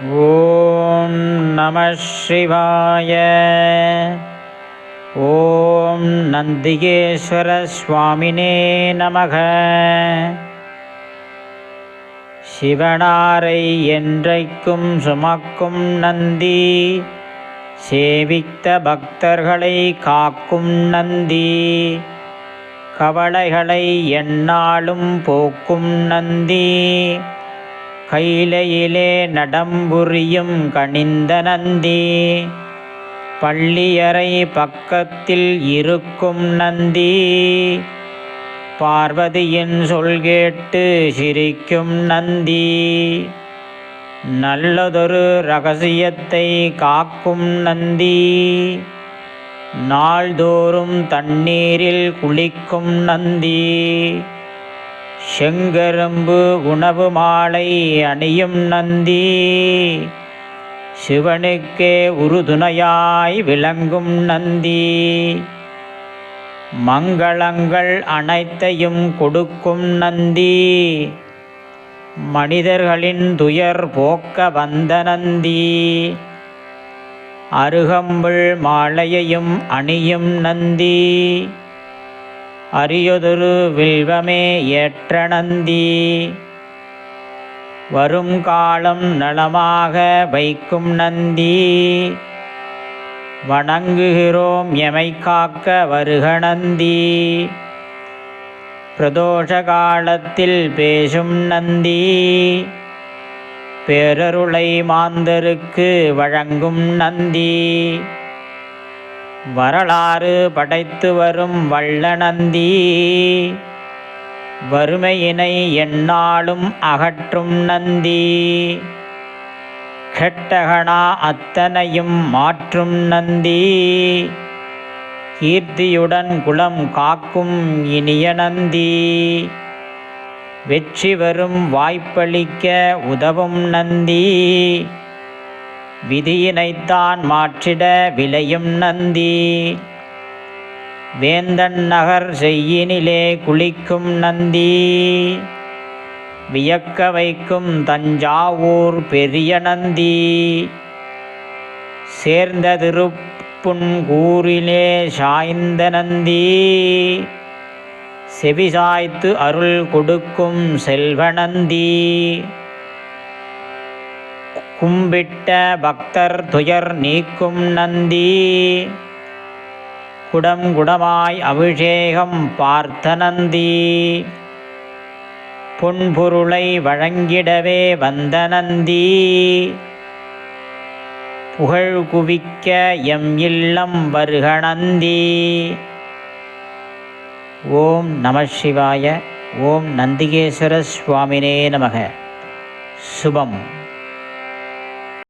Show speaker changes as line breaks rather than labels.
ஓம் நம சிவாய. ஓம் நந்திகேஸ்வர சுவாமினே நமக. சிவனாரை என்றைக்கும் சுமக்கும் நந்தி, சேவித்த பக்தர்களை காக்கும் நந்தி, கவலைகளை எந்நாளும் போக்கும் நந்தி, கைலையிலே நடம்புரியும் கனிந்த நந்தி, பள்ளியறை பக்கத்தில் இருக்கும் நந்தி, பார்வதியின் சொல் கேட்டு சிரிக்கும் நந்தி, நல்லதொரு இரகசியத்தை காக்கும் நந்தி, நாள்தோறும் தண்ணீரில் குளிக்கும் நந்தி, செங்கரும்பு உணவு மாலை அணியும் நந்தி, சிவனுக்கே உறுதுணையாய் விளங்கும் நந்தி, மங்களங்கள் அனைத்தையும் கொடுக்கும் நந்தி, மனிதர்களின் துயர் போக்க வந்த நந்தி, அருகம்புல் மாலையையும் அணியும் நந்தி, அரியதொரு வில்வமே ஏற்ற நந்தி, வரும் காலம் நலமாக வைக்கும் நந்தி, வணங்குகிறோம் எமை காக்க வருக நந்தி, பிரதோஷ காலத்தில் பேசும் நந்தி, பேரருளை மாந்தருக்கு வழங்கும் நந்தி, வரலாறு படைத்து வரும் வல்ல நந்தி, வறுமையினை எந்நாளும் அகற்றும் நந்தி, கெட்டகனா அத்தனையும் மாற்றும் நந்தி, கீர்த்தியுடன் குலம் காக்கும் இனிய நந்தி, வெற்றி வரும் வாய்ப்பளிக்க உதவும் நந்தி, விதியினைத்தான் மாற்றிட விளையும் நந்தி, வேந்தன் நகர் செய்யினிலே குளிக்கும் நந்தி, வியக்க வைக்கும் தஞ்சாவூர் பெரிய நந்தி, சேர்ந்த திருப்புன்கூரிலே சாய்ந்த நந்தி, செவிசாய்த்து அருள் கொடுக்கும் செல்வ நந்தி, கும்பிட்ட பக்தர் துயர் நீக்கும் நந்தி, குடம் குடமாய் அபிஷேகம் பார்த்த நந்தி, பொன்பொருளை வழங்கிடவே வந்த நந்தி, புகழ் குவிக்க எம் இல்லம் வருக நந்தி. ஓம் நம சிவாய. ஓம் நந்திகேஸ்வர சுவாமினே நமக. சுபம்.